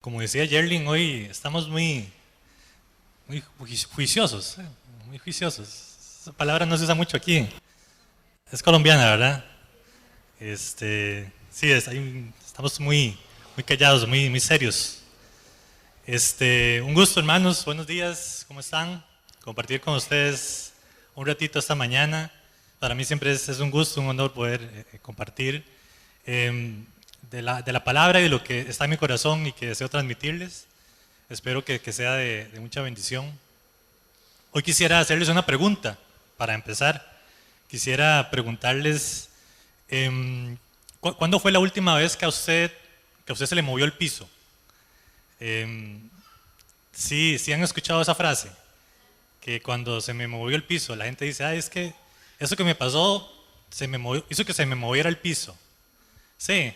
Como decía Yerling, hoy estamos muy juiciosos, muy juiciosos. Esa palabra no se usa mucho aquí. Es colombiana, ¿verdad? Sí, estamos muy callados, muy serios. Un gusto, hermanos. Buenos días. ¿Cómo están? Compartir con ustedes un ratito esta mañana. Para mí siempre es un gusto, un honor poder compartir de la palabra y de lo que está en mi corazón y que deseo transmitirles. Espero que sea de mucha bendición. Hoy quisiera hacerles una pregunta para empezar. Quisiera preguntarles, ¿cuándo fue la última vez que a usted se le movió el piso? Sí han escuchado esa frase, que cuando se me movió el piso, la gente dice, es que eso que me pasó hizo que se me moviera el piso. Sí,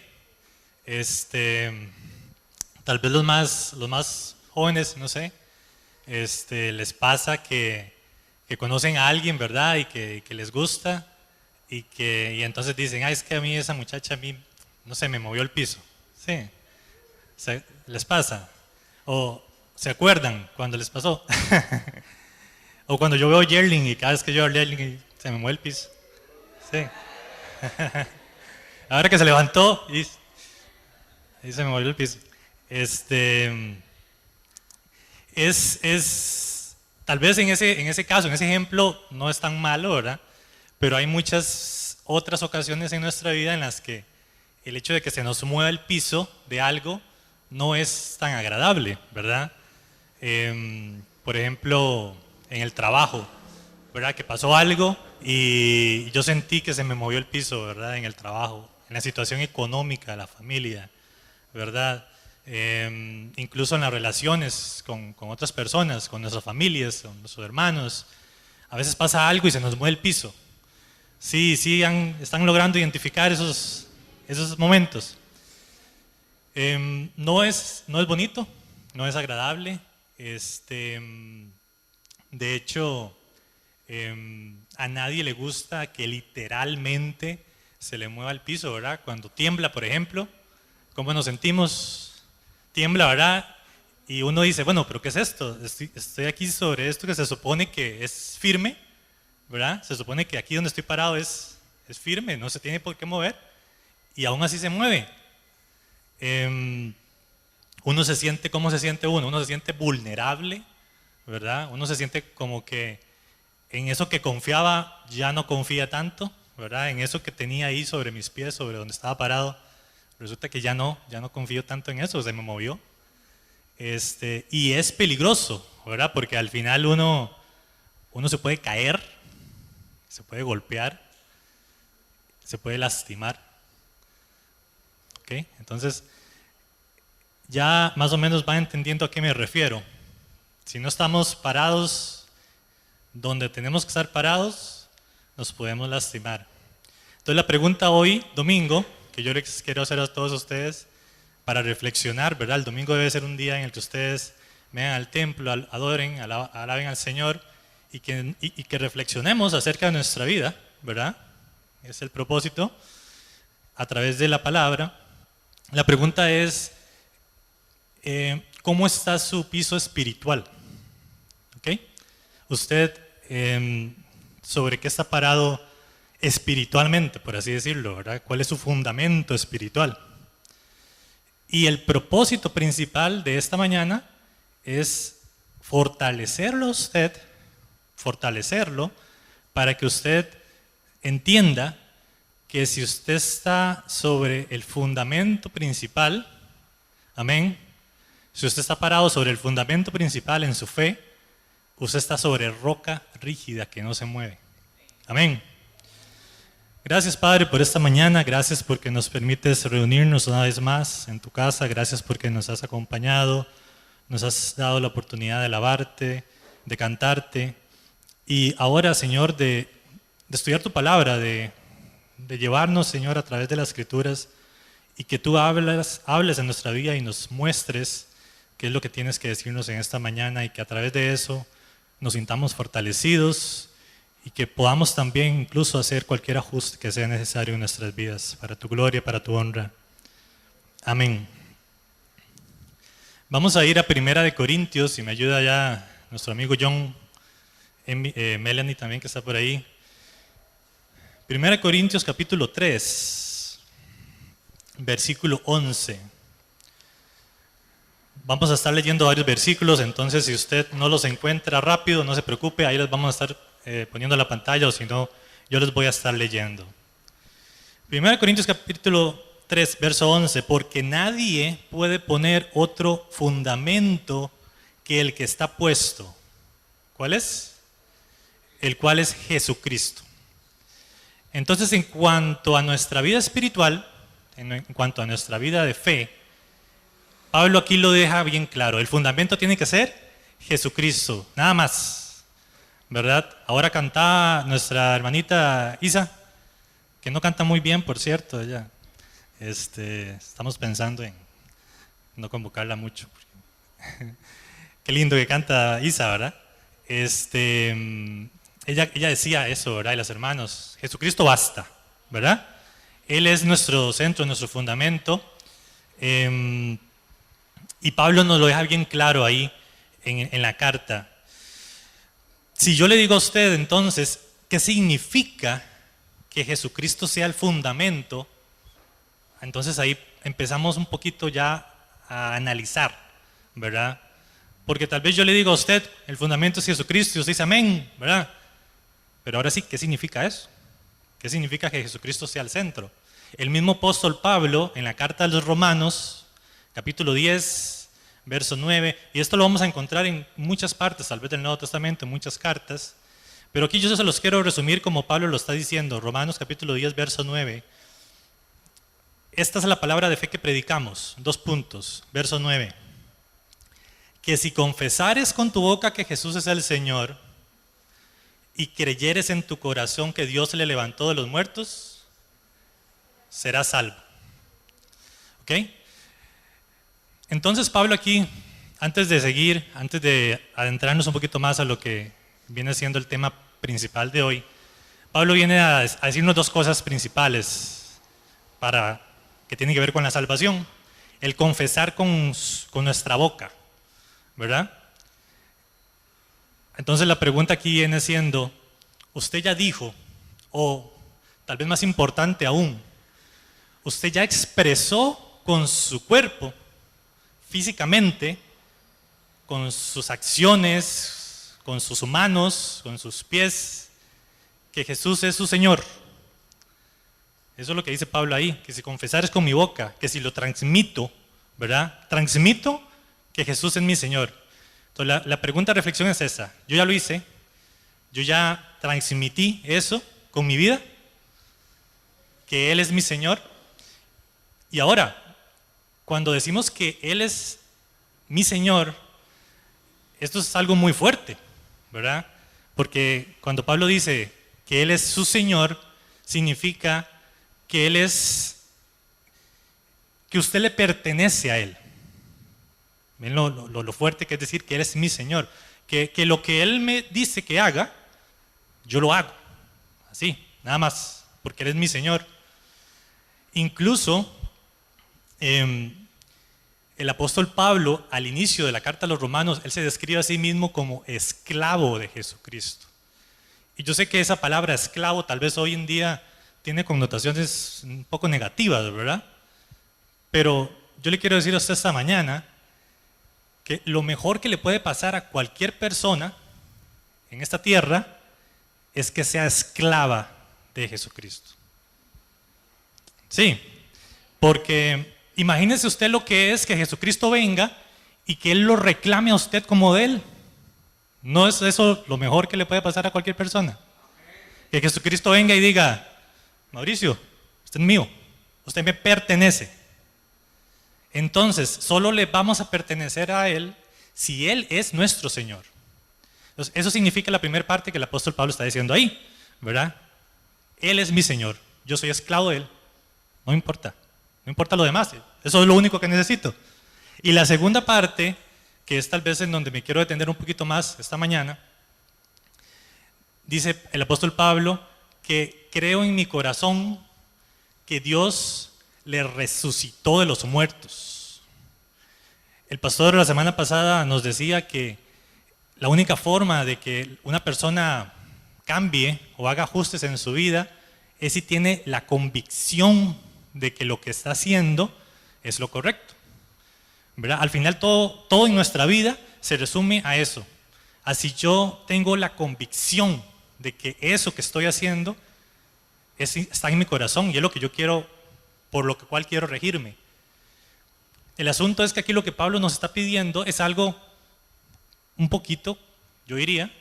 tal vez los más jóvenes, no sé, les pasa que conocen a alguien, ¿verdad? Y que les gusta y entonces dicen, es que a mí esa muchacha, a mí, no sé, me movió el piso. Sí, les pasa. O se acuerdan cuando les pasó. O cuando yo veo Yerling y cada vez que yo veo Yerling se me mueve el piso. Sí. Ahora que se levantó y se me movió el piso. Tal vez en ese caso, en ese ejemplo, no es tan malo, ¿verdad? Pero hay muchas otras ocasiones en nuestra vida en las que el hecho de que se nos mueva el piso de algo no es tan agradable, ¿verdad? Por ejemplo, en el trabajo, ¿verdad? Que pasó algo y yo sentí que se me movió el piso, ¿verdad? En el trabajo, en la situación económica de la familia, ¿verdad? Incluso en las relaciones con otras personas, con nuestras familias, con nuestros hermanos. A veces pasa algo y se nos mueve el piso. Sí, están logrando identificar esos momentos. No es bonito, no es agradable. De hecho, a nadie le gusta que literalmente se le mueva el piso, ¿verdad? Cuando tiembla, por ejemplo, ¿cómo nos sentimos? Tiembla, ¿verdad? Y uno dice, bueno, pero ¿qué es esto? Estoy aquí sobre esto que se supone que es firme, ¿verdad? Se supone que aquí donde estoy parado es firme, no se tiene por qué mover, y aún así se mueve. Uno se siente, ¿cómo se siente uno? Uno se siente vulnerable, ¿verdad? Uno se siente como que en eso que confiaba ya no confía tanto, ¿verdad? En eso que tenía ahí sobre mis pies, sobre donde estaba parado, resulta que ya no confío tanto en eso, se me movió. Y es peligroso, ¿verdad? Porque al final uno se puede caer, se puede golpear, se puede lastimar. ¿Ok? Entonces, ya más o menos van entendiendo a qué me refiero. Si no estamos parados donde tenemos que estar parados, nos podemos lastimar. Entonces la pregunta hoy, domingo, que yo les quiero hacer a todos ustedes para reflexionar, ¿verdad? El domingo debe ser un día en el que ustedes vengan al templo, adoren, alaben al Señor y que reflexionemos acerca de nuestra vida, ¿verdad? Es el propósito, a través de la palabra. La pregunta es, ¿cómo está su piso espiritual? ¿Ok? Usted, ¿sobre qué está parado espiritualmente, por así decirlo, ¿verdad? ¿Cuál es su fundamento espiritual? Y el propósito principal de esta mañana es fortalecerlo para que usted entienda que si usted está sobre el fundamento principal, amén, si usted está parado sobre el fundamento principal en su fe, usted está sobre roca rígida que no se mueve. Amén. Gracias, Padre, por esta mañana. Gracias porque nos permites reunirnos una vez más en tu casa. Gracias porque nos has acompañado, nos has dado la oportunidad de alabarte, de cantarte. Y ahora, Señor, de estudiar tu palabra, de llevarnos, Señor, a través de las Escrituras y que tú hables en nuestra vida y nos muestres qué es lo que tienes que decirnos en esta mañana y que a través de eso nos sintamos fortalecidos y que podamos también incluso hacer cualquier ajuste que sea necesario en nuestras vidas, para tu gloria, para tu honra. Amén. Vamos a ir a Primera de Corintios, si me ayuda ya nuestro amigo John, Melanie también que está por ahí. Primera de Corintios capítulo 3, versículo 11. Vamos a estar leyendo varios versículos, entonces si usted no los encuentra rápido, no se preocupe, ahí les vamos a estar poniendo en la pantalla, o si no, yo les voy a estar leyendo. Primera de Corintios capítulo 3, verso 11, porque nadie puede poner otro fundamento que el que está puesto. ¿Cuál es? El cual es Jesucristo. Entonces, en cuanto a nuestra vida espiritual, en cuanto a nuestra vida de fe, Pablo aquí lo deja bien claro. El fundamento tiene que ser Jesucristo, nada más, ¿verdad? Ahora cantaba nuestra hermanita Isa, que no canta muy bien, por cierto, ella. Estamos pensando en no convocarla mucho. Qué lindo que canta Isa, ¿verdad? Ella decía eso, ¿verdad? Y los hermanos, Jesucristo basta, ¿verdad? Él es nuestro centro, nuestro fundamento. Y Pablo nos lo deja bien claro ahí en la carta. Si yo le digo a usted entonces, ¿qué significa que Jesucristo sea el fundamento? Entonces ahí empezamos un poquito ya a analizar, ¿verdad? Porque tal vez yo le digo a usted, el fundamento es Jesucristo, y usted dice amén, ¿verdad? Pero ahora sí, ¿qué significa eso? ¿Qué significa que Jesucristo sea el centro? El mismo apóstol Pablo, en la carta a los Romanos, capítulo 10, verso 9, y esto lo vamos a encontrar en muchas partes, tal vez del Nuevo Testamento, en muchas cartas, pero aquí yo se los quiero resumir como Pablo lo está diciendo, Romanos capítulo 10, verso 9. Esta es la palabra de fe que predicamos, 2 puntos, verso 9. Que si confesares con tu boca que Jesús es el Señor y creyeres en tu corazón que Dios le levantó de los muertos, serás salvo. ¿Ok? Entonces Pablo aquí, antes de seguir, antes de adentrarnos un poquito más a lo que viene siendo el tema principal de hoy, Pablo viene a decirnos 2 cosas principales que tienen que ver con la salvación. El confesar con nuestra boca, ¿verdad? Entonces la pregunta aquí viene siendo, usted ya dijo, o tal vez más importante aún, usted ya expresó con su cuerpo, físicamente, con sus acciones, con sus manos, con sus pies, que Jesús es su Señor. Eso es lo que dice Pablo ahí, que si confesares con mi boca, que si lo transmito, ¿verdad? Transmito que Jesús es mi Señor. Entonces la pregunta de reflexión es esa. Yo ya lo hice, yo ya transmití eso con mi vida, que Él es mi Señor. Y ahora, cuando decimos que Él es mi Señor, esto es algo muy fuerte, ¿verdad? Porque cuando Pablo dice que Él es su Señor, significa que Él es, que usted le pertenece a Él. Ven lo fuerte que es decir que Él es mi Señor. Que lo que Él me dice que haga, yo lo hago. Así, nada más, porque Él es mi Señor. Incluso, el apóstol Pablo, al inicio de la carta a los Romanos, él se describe a sí mismo como esclavo de Jesucristo. Y yo sé que esa palabra esclavo tal vez hoy en día tiene connotaciones un poco negativas, ¿verdad? Pero yo le quiero decir a usted esta mañana que lo mejor que le puede pasar a cualquier persona en esta tierra es que sea esclava de Jesucristo. Sí, porque imagínese usted lo que es que Jesucristo venga y que Él lo reclame a usted como de Él. ¿No es eso lo mejor que le puede pasar a cualquier persona? Que Jesucristo venga y diga, Mauricio, usted es mío, usted me pertenece. Entonces, solo le vamos a pertenecer a Él si Él es nuestro Señor. Entonces, eso significa la primera parte que el apóstol Pablo está diciendo ahí, ¿verdad? Él es mi Señor, yo soy esclavo de Él, no importa lo demás, eso es lo único que necesito. Y la segunda parte, que es tal vez en donde me quiero detener un poquito más esta mañana, dice el apóstol Pablo que creo en mi corazón que Dios le resucitó de los muertos. El pastor la semana pasada nos decía que la única forma de que una persona cambie o haga ajustes en su vida es si tiene la convicción de que lo que está haciendo es lo correcto, ¿verdad? Al final todo en nuestra vida se resume a eso. Así yo tengo la convicción de que eso que estoy haciendo está en mi corazón y es lo que yo quiero, por lo cual quiero regirme. El asunto es que aquí lo que Pablo nos está pidiendo es algo un poquito, yo diría,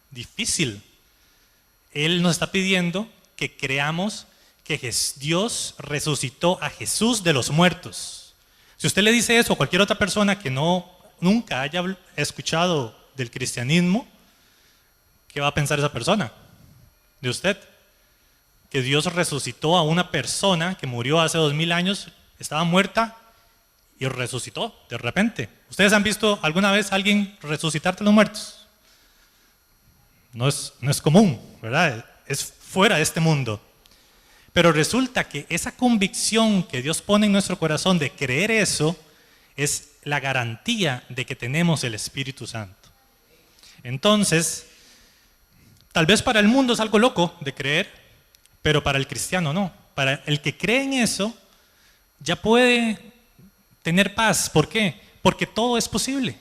difícil. Él nos está pidiendo que creamos que Dios resucitó a Jesús de los muertos. Si usted le dice eso a cualquier otra persona que nunca haya escuchado del cristianismo, ¿qué va a pensar esa persona de usted? Que Dios resucitó a una persona que murió hace 2000 años, estaba muerta y resucitó de repente. ¿Ustedes han visto alguna vez a alguien resucitar de los muertos? No es común, ¿verdad? Es fuera de este mundo. Pero resulta que esa convicción que Dios pone en nuestro corazón de creer eso es la garantía de que tenemos el Espíritu Santo. Entonces, tal vez para el mundo es algo loco de creer, pero para el cristiano no. Para el que cree en eso, ya puede tener paz. ¿Por qué? Porque todo es posible.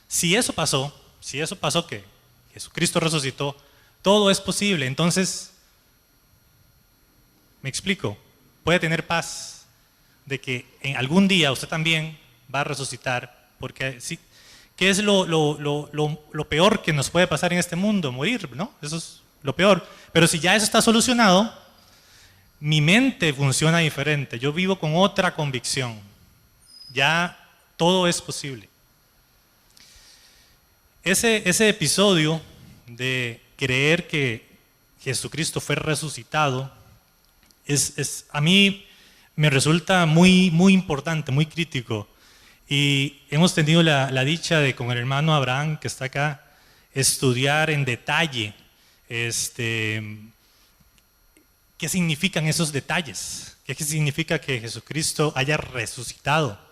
Si eso pasó que Jesucristo resucitó, todo es posible. Entonces, me explico, puede tener paz de que en algún día usted también va a resucitar, porque sí, ¿qué es lo peor que nos puede pasar en este mundo? Morir, ¿no? Eso es lo peor. Pero si ya eso está solucionado, mi mente funciona diferente. Yo vivo con otra convicción. Ya todo es posible. Ese episodio de creer que Jesucristo fue resucitado a mí me resulta muy, muy importante, muy crítico. Y hemos tenido la dicha de, con el hermano Abraham, que está acá, estudiar en detalle qué significan esos detalles, qué significa que Jesucristo haya resucitado.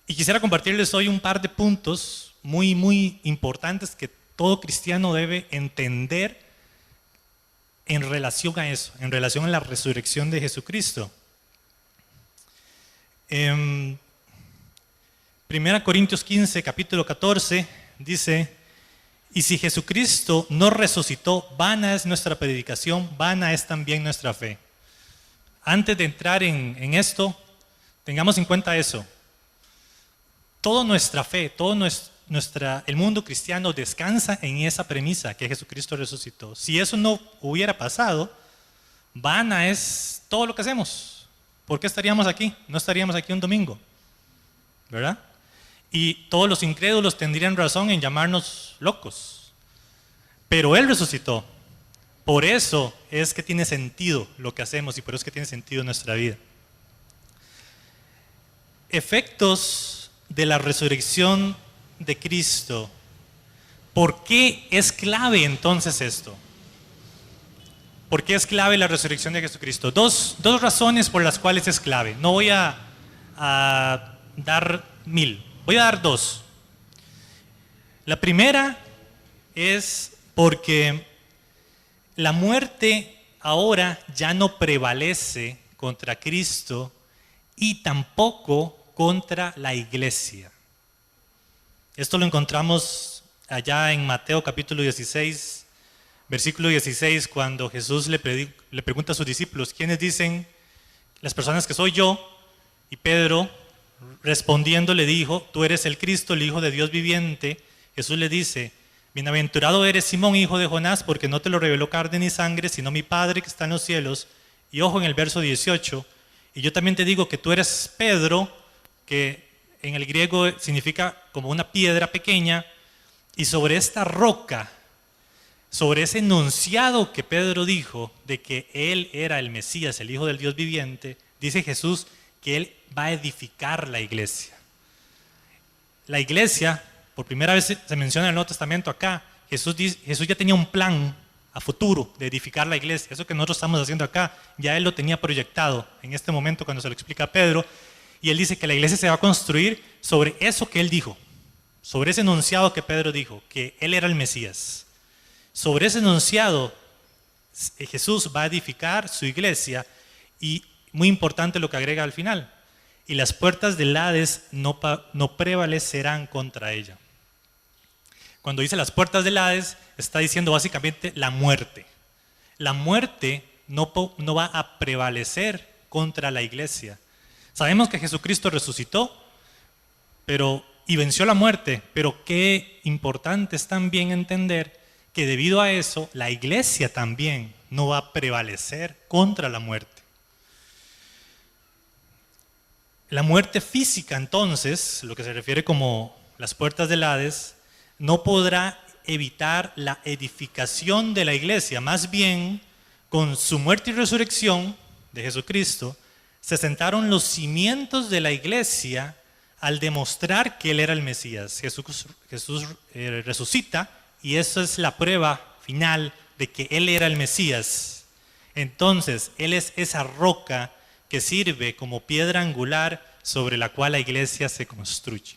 Y quisiera compartirles hoy un par de puntos muy, muy importantes que todo cristiano debe entender en relación a eso, en relación a la resurrección de Jesucristo. 1 Corintios 15, capítulo 14, dice: y si Jesucristo no resucitó, vana es nuestra predicación, vana es también nuestra fe. Antes de entrar en esto, tengamos en cuenta eso. Toda nuestra fe, el mundo cristiano descansa en esa premisa, que Jesucristo resucitó. Si eso no hubiera pasado, vana es todo lo que hacemos. ¿Por qué estaríamos aquí? No estaríamos aquí un domingo, ¿verdad? Y todos los incrédulos tendrían razón en llamarnos locos. Pero Él resucitó. Por eso es que tiene sentido lo que hacemos y por eso es que tiene sentido nuestra vida. Efectos de la resurrección de Cristo. ¿Por qué es clave entonces esto? ¿Por qué es clave la resurrección de Jesucristo? Dos razones por las cuales es clave. No voy a dar 1000, voy a dar 2. La primera es porque la muerte ahora ya no prevalece contra Cristo y tampoco contra la iglesia. Esto lo encontramos allá en Mateo capítulo 16, versículo 16, cuando Jesús le pregunta a sus discípulos: ¿quiénes dicen las personas que soy yo? Y Pedro, respondiendo, le dijo: tú eres el Cristo, el Hijo de Dios viviente. Jesús le dice: bienaventurado eres Simón, hijo de Jonás, porque no te lo reveló carne ni sangre, sino mi Padre que está en los cielos. Y ojo en el verso 18, y yo también te digo que tú eres Pedro, que en el griego significa como una piedra pequeña, y sobre esta roca, sobre ese enunciado que Pedro dijo de que él era el Mesías, el Hijo del Dios viviente, dice Jesús que él va a edificar la iglesia. La iglesia, por primera vez se menciona en el Nuevo Testamento acá, Jesús ya tenía un plan a futuro de edificar la iglesia. Eso que nosotros estamos haciendo acá, ya él lo tenía proyectado en este momento cuando se lo explica a Pedro. Y él dice que la iglesia se va a construir sobre eso que él dijo, sobre ese enunciado que Pedro dijo, que él era el Mesías. Sobre ese enunciado Jesús va a edificar su iglesia y muy importante lo que agrega al final, y las puertas del Hades no prevalecerán contra ella. Cuando dice las puertas del Hades, está diciendo básicamente la muerte. La muerte no va a prevalecer contra la iglesia. Sabemos que Jesucristo resucitó y venció la muerte, pero qué importante es también entender que debido a eso, la iglesia también no va a prevalecer contra la muerte. La muerte física, entonces, lo que se refiere como las puertas del Hades, no podrá evitar la edificación de la iglesia. Más bien, con su muerte y resurrección de Jesucristo, se sentaron los cimientos de la iglesia al demostrar que Él era el Mesías. Jesús resucita y eso es la prueba final de que Él era el Mesías. Entonces, Él es esa roca que sirve como piedra angular sobre la cual la iglesia se construye.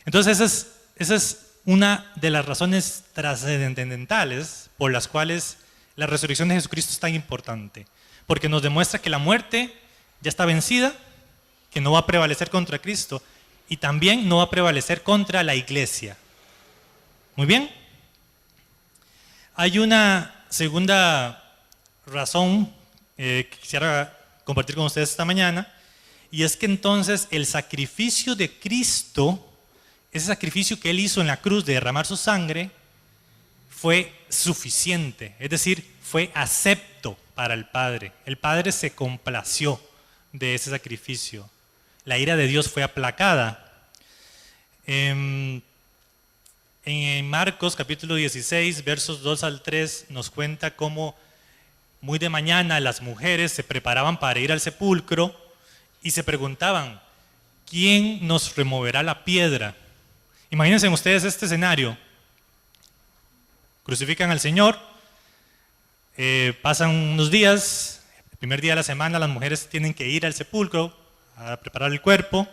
Entonces, esa es una de las razones trascendentales por las cuales la resurrección de Jesucristo es tan importante. Porque nos demuestra que la muerte ya está vencida, que no va a prevalecer contra Cristo y también no va a prevalecer contra la iglesia. Muy bien. Hay una segunda razón que quisiera compartir con ustedes esta mañana, y es que entonces el sacrificio de Cristo, ese sacrificio que Él hizo en la cruz de derramar su sangre, fue suficiente, es decir, fue acepto para el Padre. El Padre se complació de ese sacrificio. La ira de Dios fue aplacada. En Marcos capítulo 16, versos 2 al 3, nos cuenta cómo muy de mañana las mujeres se preparaban para ir al sepulcro y se preguntaban, ¿quién nos removerá la piedra? Imagínense ustedes este escenario. Crucifican al Señor, pasan unos días, el primer día de la semana las mujeres tienen que ir al sepulcro a preparar el cuerpo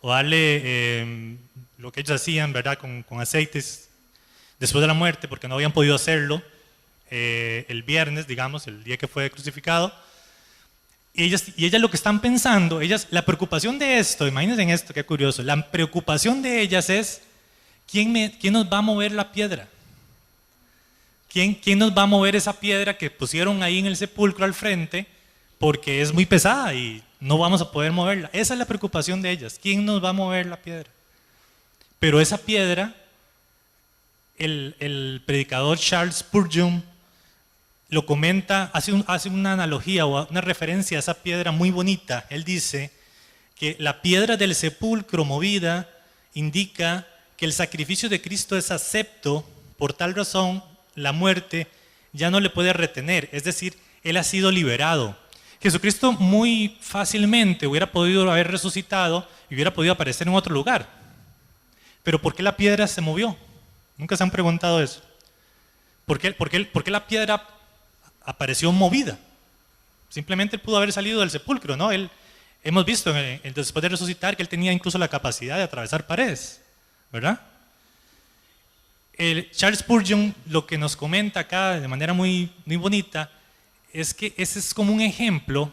o darle lo que ellos hacían, ¿verdad? Con aceites después de la muerte, porque no habían podido hacerlo el viernes, digamos, el día que fue crucificado. Y ellas lo que están pensando, la preocupación de esto, imagínense en esto, qué curioso, la preocupación de ellas es, ¿quién nos va a mover la piedra? ¿Quién nos va a mover esa piedra que pusieron ahí en el sepulcro al frente? Porque es muy pesada y no vamos a poder moverla. Esa es la preocupación de ellas. ¿Quién nos va a mover la piedra? Pero esa piedra, el predicador Charles Spurgeon lo comenta, hace una analogía o una referencia a esa piedra muy bonita. Él dice que la piedra del sepulcro movida indica que el sacrificio de Cristo es acepto, por tal razón la muerte ya no le puede retener, es decir, Él ha sido liberado. Jesucristo muy fácilmente hubiera podido haber resucitado y hubiera podido aparecer en otro lugar. Pero ¿por qué la piedra se movió? ¿Nunca se han preguntado eso? ¿Por qué la piedra apareció movida? Simplemente Él pudo haber salido del sepulcro, ¿no? Hemos visto después de resucitar que Él tenía incluso la capacidad de atravesar paredes, ¿verdad? Charles Spurgeon lo que nos comenta acá de manera muy, muy bonita es que ese es como un ejemplo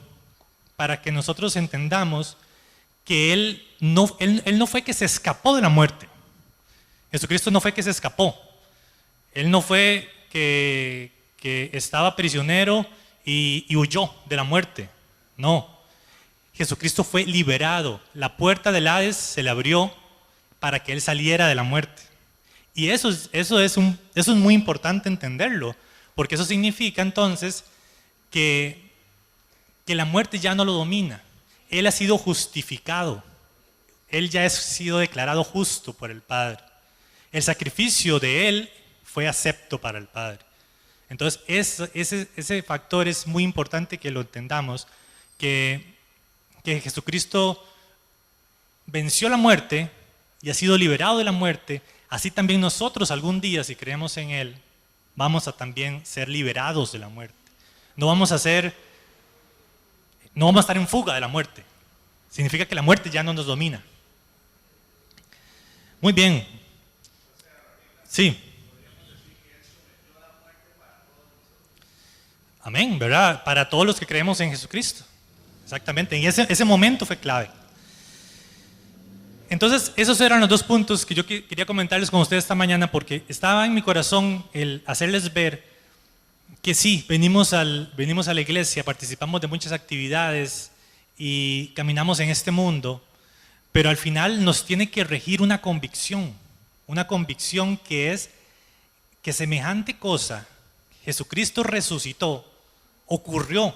para que nosotros entendamos que Él no fue que se escapó de la muerte. Jesucristo no fue que se escapó. Él no fue que estaba prisionero y huyó de la muerte. No. Jesucristo fue liberado. La puerta del Hades se le abrió para que Él saliera de la muerte. Y eso es muy importante entenderlo, porque eso significa entonces que la muerte ya no lo domina. Él ha sido justificado. Él ya ha sido declarado justo por el Padre. El sacrificio de Él fue acepto para el Padre. Entonces, ese factor es muy importante que lo entendamos, que Jesucristo venció la muerte y ha sido liberado de la muerte. Así también nosotros algún día, si creemos en Él, vamos a también ser liberados de la muerte. No vamos a estar en fuga de la muerte, Significa que la muerte ya no nos domina. Muy bien. Sí. Amén, ¿verdad? Para todos los que creemos en Jesucristo. Exactamente, en ese momento fue clave. Entonces, esos eran los dos puntos que yo quería comentarles con ustedes esta mañana, porque estaba en mi corazón el hacerles ver que sí, venimos a la iglesia, participamos de muchas actividades y caminamos en este mundo, pero al final nos tiene que regir una convicción que es que semejante cosa, Jesucristo resucitó, ocurrió,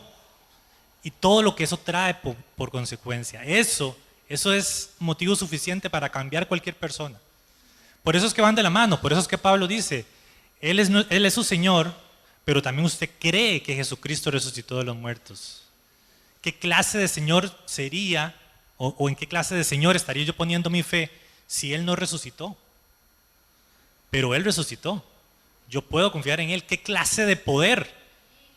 y todo lo que eso trae por consecuencia. Eso es motivo suficiente para cambiar cualquier persona. Por eso es que van de la mano, por eso es que Pablo dice, Él es su Señor, pero también usted cree que Jesucristo resucitó de los muertos. ¿Qué clase de Señor sería, o en qué clase de Señor estaría yo poniendo mi fe si Él no resucitó? Pero Él resucitó. Yo puedo confiar en Él. ¿Qué clase de poder?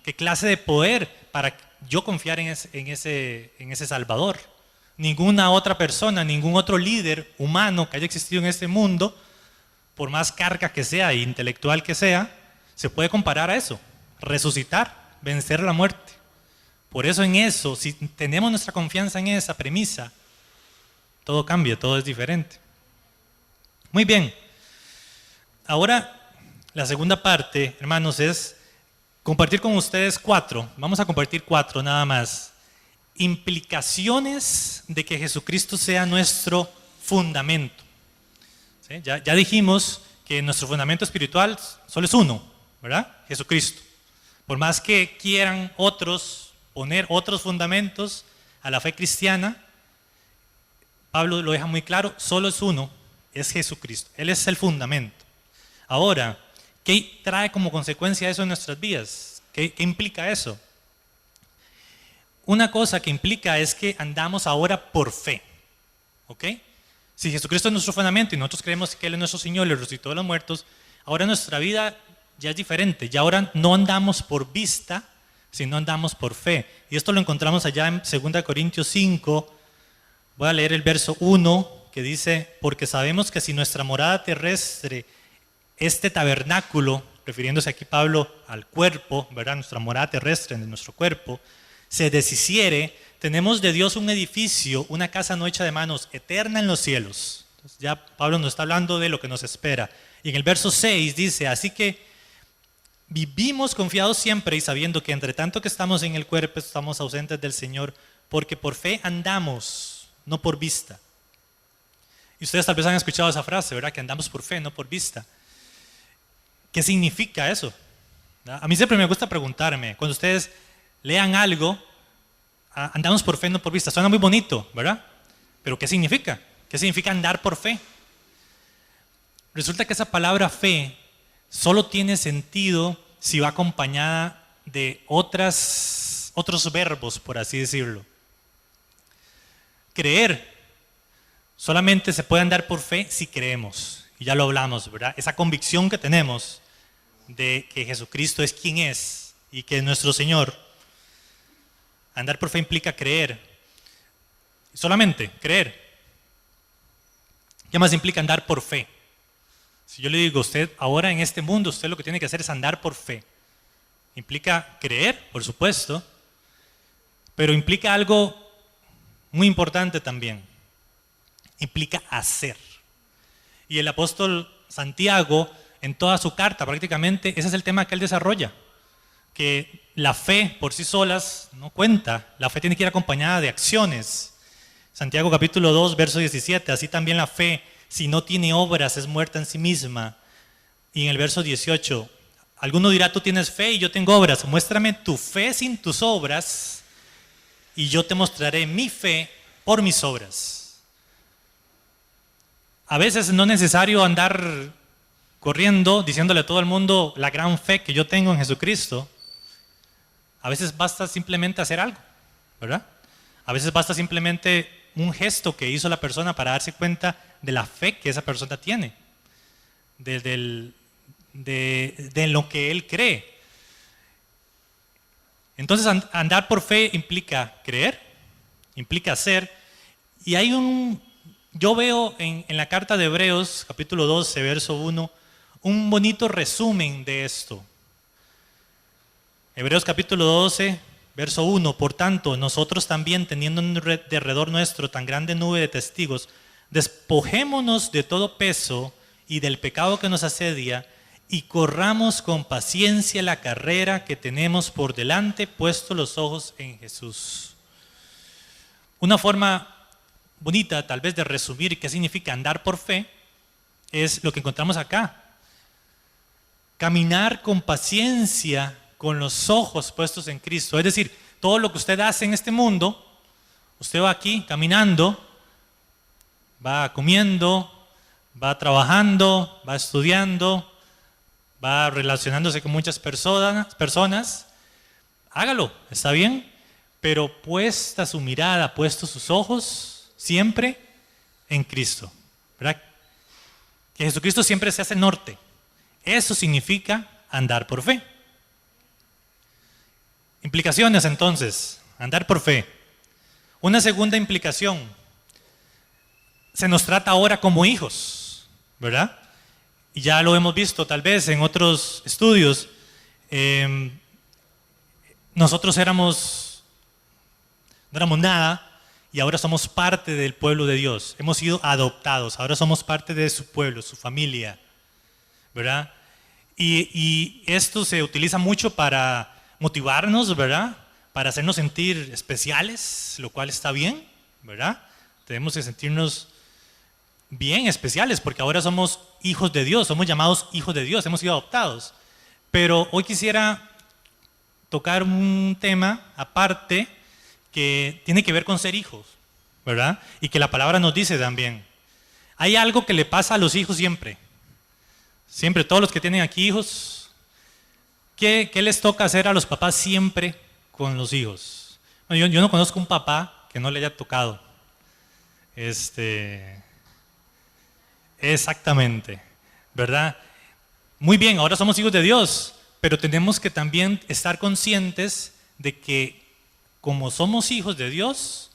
¿Qué clase de poder para yo confiar en ese Salvador? Ninguna otra persona, ningún otro líder humano que haya existido en este mundo, por más carga que sea e intelectual que sea, se puede comparar a eso. Resucitar, vencer la muerte. Por eso en eso, si tenemos nuestra confianza en esa premisa, todo cambia, todo es diferente. Muy bien. Ahora, la segunda parte, hermanos, es compartir con ustedes vamos a compartir 4 nada más, implicaciones de que Jesucristo sea nuestro fundamento. ¿Sí? Ya dijimos que nuestro fundamento espiritual solo es uno, ¿verdad? Jesucristo. Por más que quieran otros poner otros fundamentos a la fe cristiana, Pablo lo deja muy claro, solo es uno, es Jesucristo. Él es el fundamento. Ahora, ¿qué trae como consecuencia eso en nuestras vidas? ¿Qué implica eso? Una cosa que implica es que andamos ahora por fe. ¿Ok? Si Jesucristo es nuestro fundamento y nosotros creemos que Él es nuestro Señor, le resucitó de los muertos, ahora nuestra vida ya es diferente. Ya ahora no andamos por vista, sino andamos por fe. Y esto lo encontramos allá en 2 Corintios 5. Voy a leer el verso 1 que dice, porque sabemos que si nuestra morada terrestre, este tabernáculo, refiriéndose aquí Pablo al cuerpo, ¿verdad? Nuestra morada terrestre de nuestro cuerpo, se deshiciere, tenemos de Dios un edificio, una casa no hecha de manos, eterna en los cielos. Entonces ya Pablo nos está hablando de lo que nos espera. Y en el verso 6 dice, así que vivimos confiados siempre y sabiendo que entre tanto que estamos en el cuerpo estamos ausentes del Señor, porque por fe andamos, no por vista. Y ustedes tal vez han escuchado esa frase, ¿verdad? Que andamos por fe, no por vista. ¿Qué significa eso? A mí siempre me gusta preguntarme, cuando ustedes lean algo, andamos por fe, no por vista. Suena muy bonito, ¿verdad? Pero ¿qué significa? ¿Qué significa andar por fe? Resulta que esa palabra fe solo tiene sentido si va acompañada de otros verbos, por así decirlo. Creer solamente se puede andar por fe si creemos. Y ya lo hablamos, ¿verdad? Esa convicción que tenemos de que Jesucristo es quien es y que es nuestro Señor. Andar por fe implica creer. Solamente creer. ¿Qué más implica andar por fe? Si yo le digo a usted, ahora en este mundo, usted lo que tiene que hacer es andar por fe. Implica creer, por supuesto, pero implica algo muy importante también. Implica hacer. Y el apóstol Santiago, en toda su carta prácticamente, ese es el tema que él desarrolla. Que la fe por sí solas no cuenta, la fe tiene que ir acompañada de acciones. Santiago capítulo 2, verso 17, así también la fe, si no tiene obras, es muerta en sí misma. Y en el verso 18, alguno dirá, tú tienes fe y yo tengo obras, muéstrame tu fe sin tus obras y yo te mostraré mi fe por mis obras. A veces no es necesario andar corriendo diciéndole a todo el mundo la gran fe que yo tengo en Jesucristo. A veces basta simplemente hacer algo, ¿verdad? A veces basta simplemente un gesto que hizo la persona para darse cuenta de la fe que esa persona tiene, de lo que él cree. Entonces andar por fe implica creer, implica hacer, Y yo veo en la carta de Hebreos, capítulo 12, verso 1, un bonito resumen de esto. Hebreos capítulo 12, verso 1, por tanto, nosotros también, teniendo derredor nuestro tan grande nube de testigos, despojémonos de todo peso y del pecado que nos asedia, y corramos con paciencia la carrera que tenemos por delante, puesto los ojos en Jesús. Una forma bonita, tal vez, de resumir qué significa andar por fe, es lo que encontramos acá. Caminar con paciencia, con los ojos puestos en Cristo. Es decir, todo lo que usted hace en este mundo, usted va aquí caminando, va comiendo, va trabajando, va estudiando, va relacionándose con muchas personas. Hágalo, está bien, pero puesta su mirada, puestos sus ojos siempre en Cristo, ¿verdad? Que Jesucristo siempre se hace norte. Eso significa andar por fe. Implicaciones entonces, andar por fe. Una segunda implicación, se nos trata ahora como hijos, ¿verdad? Y ya lo hemos visto tal vez en otros estudios. Nosotros no éramos nada y ahora somos parte del pueblo de Dios. Hemos sido adoptados, ahora somos parte de su pueblo, su familia, ¿verdad? Y esto se utiliza mucho para motivarnos, ¿verdad? Para hacernos sentir especiales, lo cual está bien, ¿verdad? Tenemos que sentirnos bien especiales porque ahora somos hijos de Dios, somos llamados hijos de Dios, hemos sido adoptados. Pero hoy quisiera tocar un tema aparte que tiene que ver con ser hijos, ¿verdad? Y que la palabra nos dice también. Hay algo que le pasa a los hijos siempre. Siempre, todos los que tienen aquí hijos, ¿qué les toca hacer a los papás siempre con los hijos? Bueno, yo no conozco un papá que no le haya tocado. Exactamente, ¿verdad? Muy bien, ahora somos hijos de Dios, pero tenemos que también estar conscientes de que como somos hijos de Dios,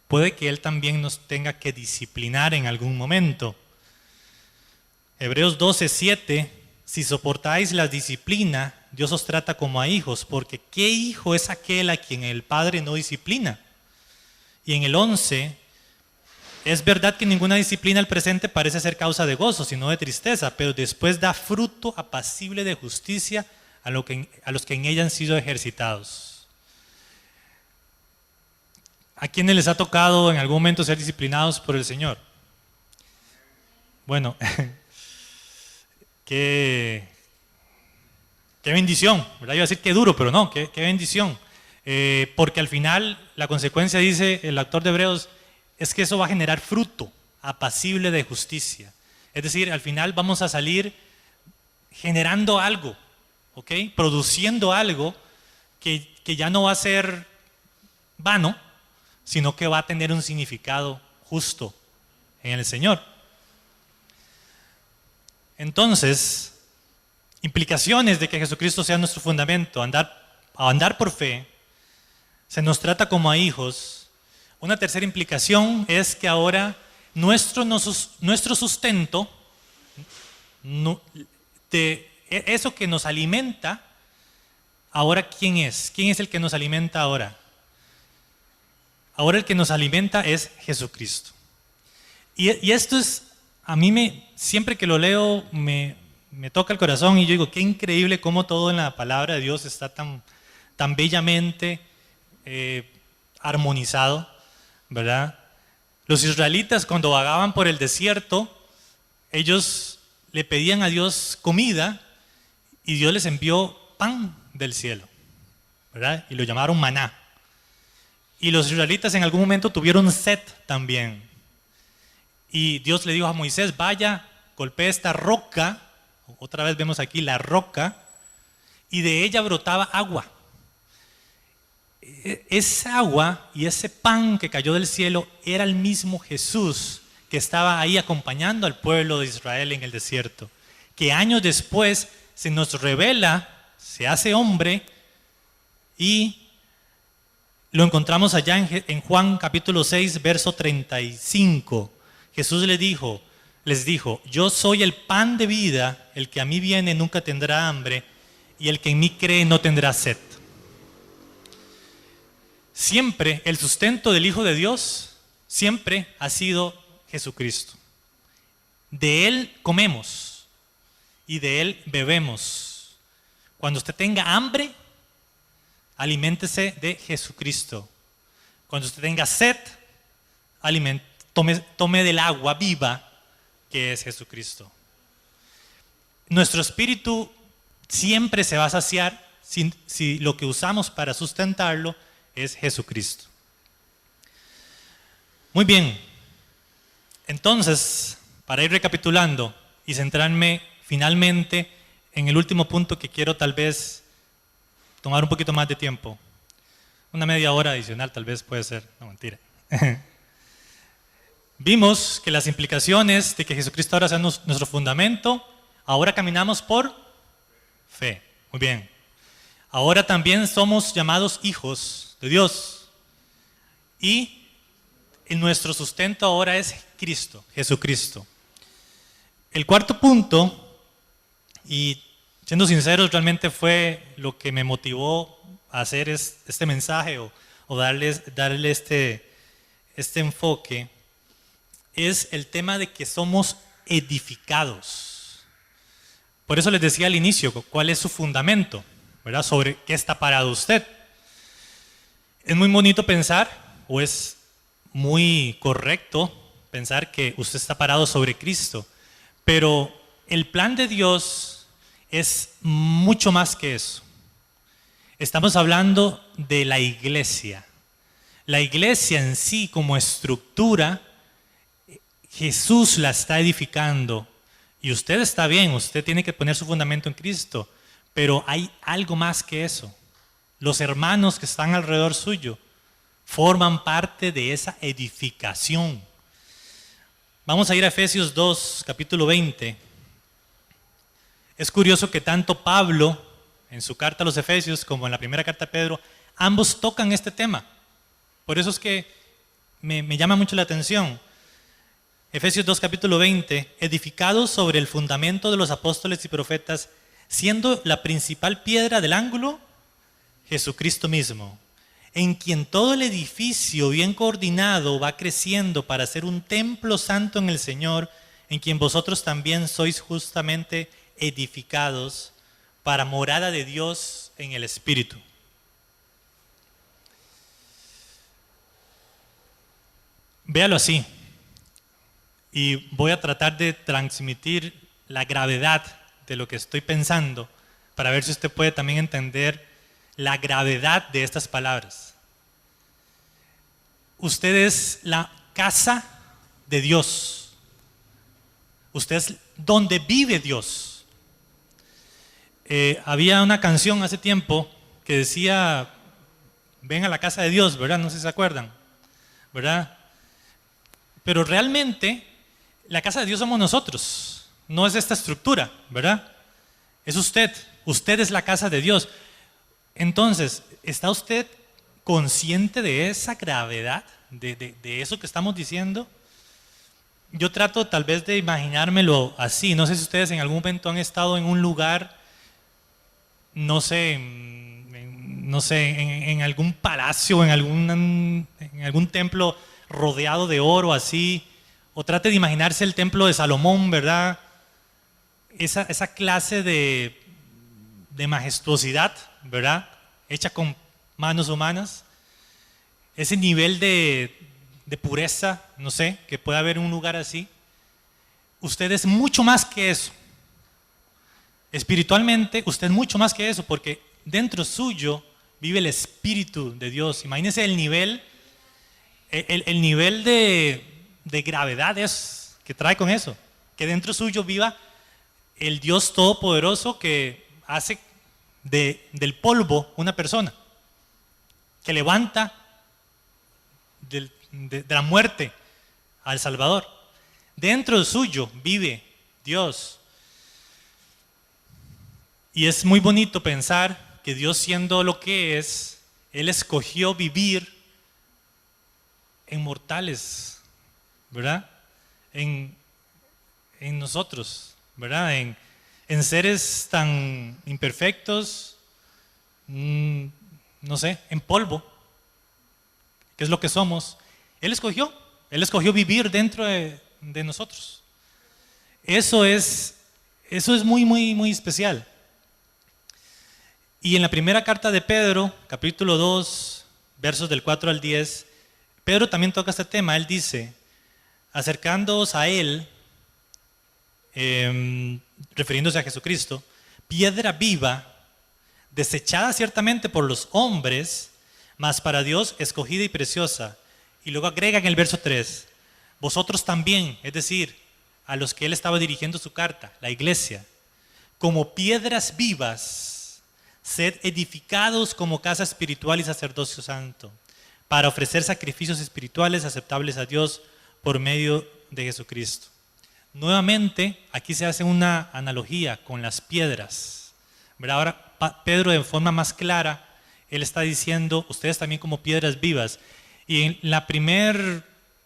puede que Él también nos tenga que disciplinar en algún momento. Hebreos 12:7, si soportáis la disciplina, Dios os trata como a hijos, porque ¿qué hijo es aquel a quien el Padre no disciplina? Y en el 11, es verdad que ninguna disciplina al presente parece ser causa de gozo, sino de tristeza, pero después da fruto apacible de justicia a los que en ella han sido ejercitados. ¿A quiénes les ha tocado en algún momento ser disciplinados por el Señor? Bueno, qué bendición, ¿verdad? Iba a decir qué duro, pero no, qué bendición. Porque al final la consecuencia, dice el autor de Hebreos, es que eso va a generar fruto apacible de justicia. Es decir, al final vamos a salir generando algo, ¿ok? Produciendo algo que ya no va a ser vano, sino que va a tener un significado justo en el Señor. Entonces, implicaciones de que Jesucristo sea nuestro fundamento, andar por fe, se nos trata como a hijos. Una tercera implicación es que ahora nuestro sustento, eso que nos alimenta, ahora ¿quién es? ¿Quién es el que nos alimenta ahora? Ahora el que nos alimenta es Jesucristo. Y esto es, a mí siempre que lo leo me toca el corazón y yo digo, qué increíble cómo todo en la palabra de Dios está tan bellamente armonizado, ¿verdad? Los israelitas cuando vagaban por el desierto, ellos le pedían a Dios comida y Dios les envió pan del cielo, ¿verdad? Y lo llamaron maná. Y los israelitas en algún momento tuvieron sed también. Y Dios le dijo a Moisés, vaya, golpea esta roca, otra vez vemos aquí la roca, y de ella brotaba agua. Esa agua y ese pan que cayó del cielo era el mismo Jesús que estaba ahí acompañando al pueblo de Israel en el desierto, que años después se nos revela, se hace hombre y Lo encontramos allá en Juan capítulo 6, verso 35. Jesús les dijo, yo soy el pan de vida, el que a mí viene nunca tendrá hambre, y el que en mí cree no tendrá sed. Siempre el sustento del Hijo de Dios, siempre ha sido Jesucristo. De Él comemos y de Él bebemos. Cuando usted tenga hambre, aliméntese de Jesucristo. Cuando usted tenga sed, tome del agua viva que es Jesucristo. Nuestro espíritu siempre se va a saciar si lo que usamos para sustentarlo es Jesucristo. Muy bien, entonces, para ir recapitulando y centrarme finalmente en el último punto que quiero tal vez tomar un poquito más de tiempo. Una media hora adicional tal vez puede ser, no mentira. Vimos que las implicaciones de que Jesucristo ahora sea nuestro fundamento, ahora caminamos por fe. Muy bien. Ahora también somos llamados hijos de Dios. Y nuestro sustento ahora es Cristo, Jesucristo. El cuarto punto, y siendo sinceros, realmente fue lo que me motivó a hacer este mensaje o darle este enfoque, es el tema de que somos edificados. Por eso les decía al inicio, ¿cuál es su fundamento? ¿Verdad? Sobre qué está parado usted. Es muy bonito pensar, o es muy correcto pensar que usted está parado sobre Cristo, pero el plan de Dios es mucho más que eso. Estamos hablando de la iglesia. La iglesia en sí como estructura, Jesús la está edificando y usted está bien, usted tiene que poner su fundamento en Cristo, pero hay algo más que eso. Los hermanos que están alrededor suyo forman parte de esa edificación. Vamos a ir a Efesios 2, capítulo 20. Es curioso que tanto Pablo, en su carta a los Efesios, como en la primera carta a Pedro, ambos tocan este tema. Por eso es que me llama mucho la atención. Efesios 2, capítulo 20, edificados sobre el fundamento de los apóstoles y profetas, siendo la principal piedra del ángulo, Jesucristo mismo, en quien todo el edificio bien coordinado va creciendo para ser un templo santo en el Señor, en quien vosotros también sois justamente edificados para morada de Dios en el Espíritu. Véalo así. Y voy a tratar de transmitir la gravedad de lo que estoy pensando para ver si usted puede también entender la gravedad de estas palabras. Usted es la casa de Dios. Usted es donde vive Dios. Había una canción hace tiempo que decía, ven a la casa de Dios, ¿verdad? No sé si se acuerdan, ¿verdad? Pero realmente la casa de Dios somos nosotros, no es esta estructura, ¿verdad? Es usted es la casa de Dios. Entonces, ¿está usted consciente de esa gravedad, de eso que estamos diciendo? Yo trato tal vez de imaginármelo así. No sé si ustedes en algún momento han estado en un lugar, no sé, en algún palacio, en algún templo rodeado de oro así, o trate de imaginarse el templo de Salomón, ¿verdad? Esa clase de majestuosidad, ¿verdad? Hecha con manos humanas. Ese nivel de pureza, no sé, que puede haber en un lugar así. Usted es mucho más que eso. Espiritualmente, usted es mucho más que eso, porque dentro suyo vive el Espíritu de Dios. Imagínese el nivel de gravedad que trae con eso. Que dentro suyo viva el Dios Todopoderoso que hace del polvo una persona, que levanta de la muerte al Salvador. Dentro suyo vive Dios. Y es muy bonito pensar que Dios, siendo lo que es Él escogió vivir en mortales, ¿verdad? En nosotros, ¿verdad? En seres tan imperfectos, no sé, en polvo, que es lo que somos. Él escogió vivir dentro de nosotros. Eso es muy, muy, muy especial. Y en la primera carta de Pedro, capítulo 2, versos del 4 al 10, Pedro también toca este tema. Él dice, acercándoos a Él, refiriéndose a Jesucristo, piedra viva, desechada ciertamente por los hombres, mas para Dios escogida y preciosa. Y luego agrega en el verso 3, vosotros también, es decir, a los que él estaba dirigiendo su carta, la iglesia, como piedras vivas, sed edificados como casa espiritual y sacerdocio santo, para ofrecer sacrificios espirituales aceptables a Dios por medio de Jesucristo. Nuevamente, aquí se hace una analogía con las piedras, ¿verdad? Ahora Pedro, de forma más clara, él está diciendo, ustedes también como piedras vivas. Y en uno de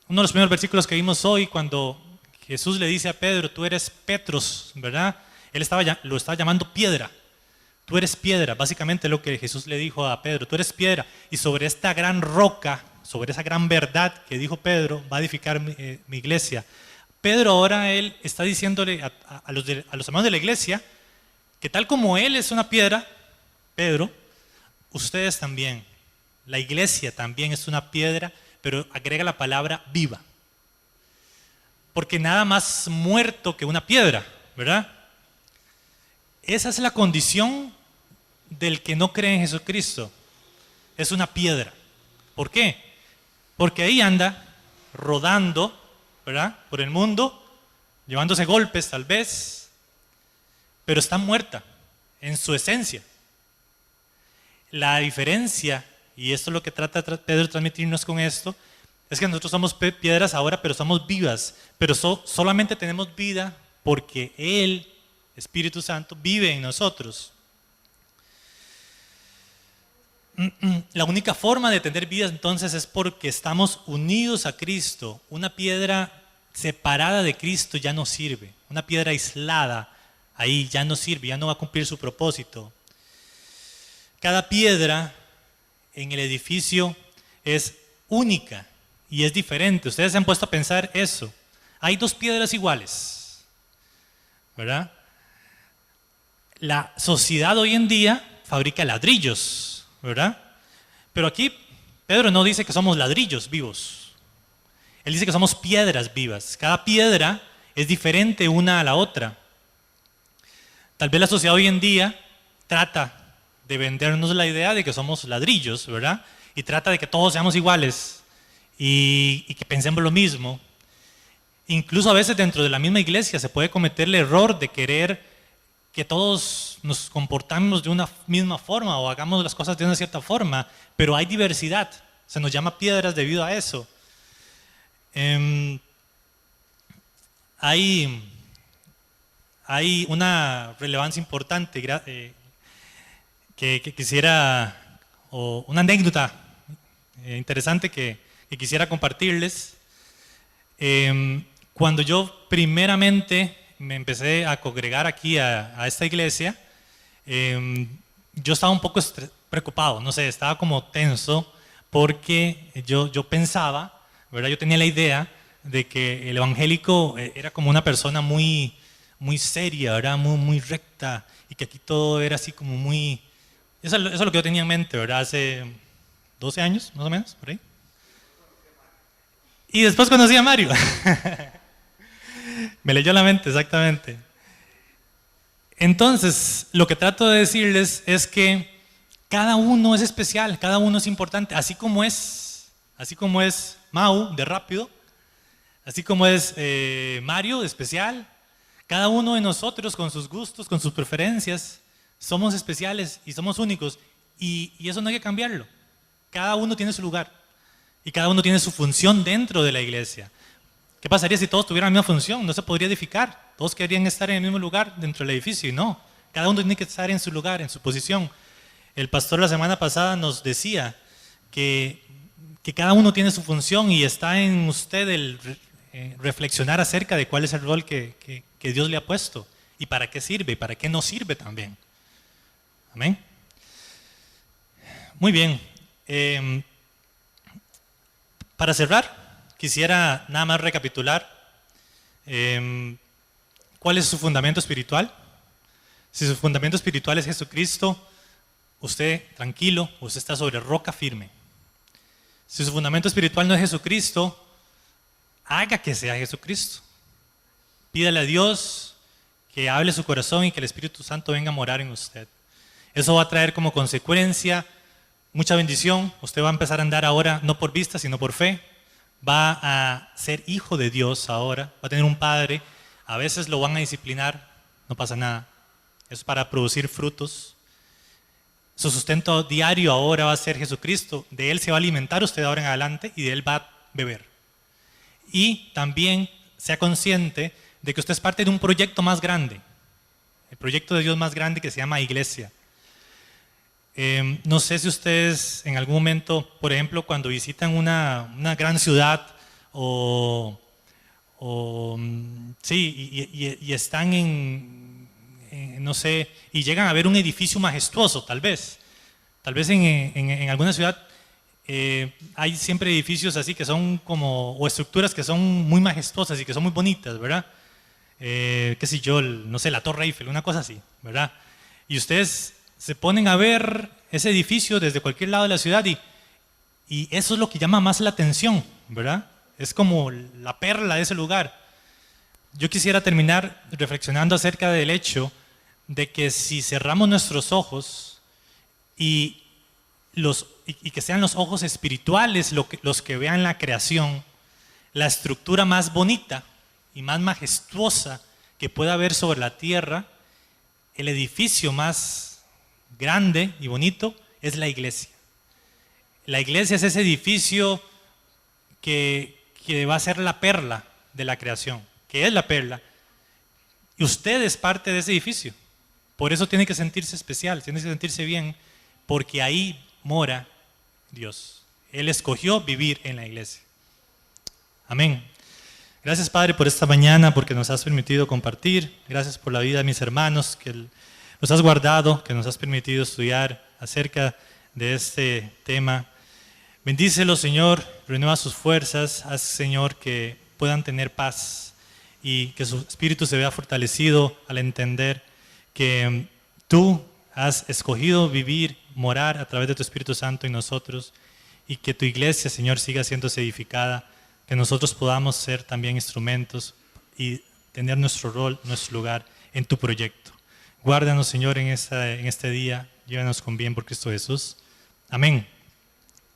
los primeros versículos que vimos hoy, cuando Jesús le dice a Pedro, tú eres Petros, ¿verdad? Él lo estaba llamando piedra. Tú eres piedra, básicamente lo que Jesús le dijo a Pedro, tú eres piedra. Y sobre esta gran roca, sobre esa gran verdad que dijo Pedro, va a edificar mi iglesia. Pedro ahora él está diciéndole a los hermanos de la iglesia que tal como él es una piedra, Pedro, ustedes también, la iglesia también es una piedra, pero agrega la palabra viva. Porque nada más muerto que una piedra, ¿verdad? Esa es la condición del que no cree en Jesucristo. Es una piedra. ¿Por qué? Porque ahí anda rodando, ¿verdad? Por el mundo, llevándose golpes tal vez, pero está muerta en su esencia. La diferencia, y esto es lo que trata Pedro de transmitirnos con esto, es que nosotros somos piedras ahora, pero somos vivas, pero solamente tenemos vida porque Él, Espíritu Santo, vive en nosotros. La única forma de tener vida entonces es porque estamos unidos a Cristo. Una piedra separada de Cristo ya no sirve. Una piedra aislada ahí ya no sirve, ya no va a cumplir su propósito. Cada piedra en el edificio es única y es diferente. Ustedes se han puesto a pensar eso. Hay dos piedras iguales, ¿verdad? La sociedad hoy en día fabrica ladrillos, ¿verdad? Pero aquí Pedro no dice que somos ladrillos vivos. Él dice que somos piedras vivas. Cada piedra es diferente una a la otra. Tal vez la sociedad hoy en día trata de vendernos la idea de que somos ladrillos, ¿verdad? Y trata de que todos seamos iguales y que pensemos lo mismo. Incluso a veces dentro de la misma iglesia se puede cometer el error de querer que todos nos comportamos de una misma forma o hagamos las cosas de una cierta forma, pero hay diversidad, se nos llama piedras debido a eso. Hay una relevancia importante que quisiera, o una anécdota interesante que quisiera compartirles. Cuando yo primeramente me empecé a congregar aquí a esta iglesia, yo estaba un poco preocupado, no sé, estaba como tenso porque yo pensaba, ¿verdad? Yo tenía la idea de que el evangélico era como una persona muy, muy seria, ¿verdad? Muy, muy recta, y que aquí todo era así como muy... Eso es lo que yo tenía en mente, ¿verdad? Hace 12 años, más o menos, por ahí. Y después conocí a Mario. Me leyó la mente, exactamente. Entonces, lo que trato de decirles es que cada uno es especial, cada uno es importante, así como es Mau, de rápido, así como es Mario, de especial. Cada uno de nosotros, con sus gustos, con sus preferencias, somos especiales y somos únicos. Y eso no hay que cambiarlo. Cada uno tiene su lugar y cada uno tiene su función dentro de la iglesia. ¿Qué pasaría si todos tuvieran la misma función? No se podría edificar. Todos querrían estar en el mismo lugar dentro del edificio y no. Cada uno tiene que estar en su lugar, en su posición. El pastor la semana pasada nos decía que cada uno tiene su función y está en usted el reflexionar acerca de cuál es el rol que Dios le ha puesto y para qué sirve y para qué no sirve también. Amén. Muy bien. Para cerrar, quisiera nada más recapitular cuál es su fundamento espiritual. Si su fundamento espiritual es Jesucristo, usted tranquilo, usted está sobre roca firme. Si su fundamento espiritual no es Jesucristo, haga que sea Jesucristo. Pídale a Dios que hable su corazón y que el Espíritu Santo venga a morar en usted. Eso va a traer como consecuencia mucha bendición. Usted va a empezar a andar ahora no por vista, sino por fe. Va a ser hijo de Dios ahora, va a tener un padre. A veces lo van a disciplinar, no pasa nada. Es para producir frutos. Su sustento diario ahora va a ser Jesucristo. De Él se va a alimentar usted ahora en adelante y de Él va a beber. Y también sea consciente de que usted es parte de un proyecto más grande. El proyecto de Dios más grande que se llama Iglesia. No sé si ustedes en algún momento, por ejemplo, cuando visitan una gran ciudad y están no sé, y llegan a ver un edificio majestuoso, tal vez en alguna ciudad hay siempre edificios así que son como, o estructuras que son muy majestuosas y que son muy bonitas, ¿verdad? Qué sé yo, no sé, la Torre Eiffel, una cosa así, ¿verdad? Y ustedes se ponen a ver ese edificio desde cualquier lado de la ciudad y eso es lo que llama más la atención, ¿verdad? Es como la perla de ese lugar. Yo quisiera terminar reflexionando acerca del hecho de que si cerramos nuestros ojos y que sean los ojos espirituales los que vean la creación, la estructura más bonita y más majestuosa que pueda haber sobre la tierra, el edificio más grande y bonito es la iglesia. La iglesia es ese edificio que va a ser la perla de la creación, que es la perla. Y usted es parte de ese edificio. Por eso tiene que sentirse especial, tiene que sentirse bien, porque ahí mora Dios. Él escogió vivir en la iglesia. Amén. Gracias, Padre, por esta mañana, porque nos has permitido compartir. Gracias por la vida de mis hermanos, que nos has guardado, que nos has permitido estudiar acerca de este tema. Bendícelos, Señor, renueva sus fuerzas, haz, Señor, que puedan tener paz y que su espíritu se vea fortalecido al entender que tú has escogido vivir, morar a través de tu Espíritu Santo en nosotros y que tu iglesia, Señor, siga siendo edificada, que nosotros podamos ser también instrumentos y tener nuestro rol, nuestro lugar en tu proyecto. Guárdanos, Señor, en este día, llévanos con bien por Cristo Jesús. Amén.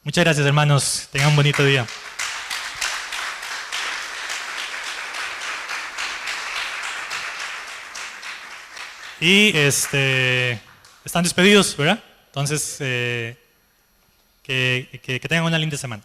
Muchas gracias, hermanos. Tengan un bonito día. Y están despedidos, ¿verdad? Entonces, que tengan una linda semana.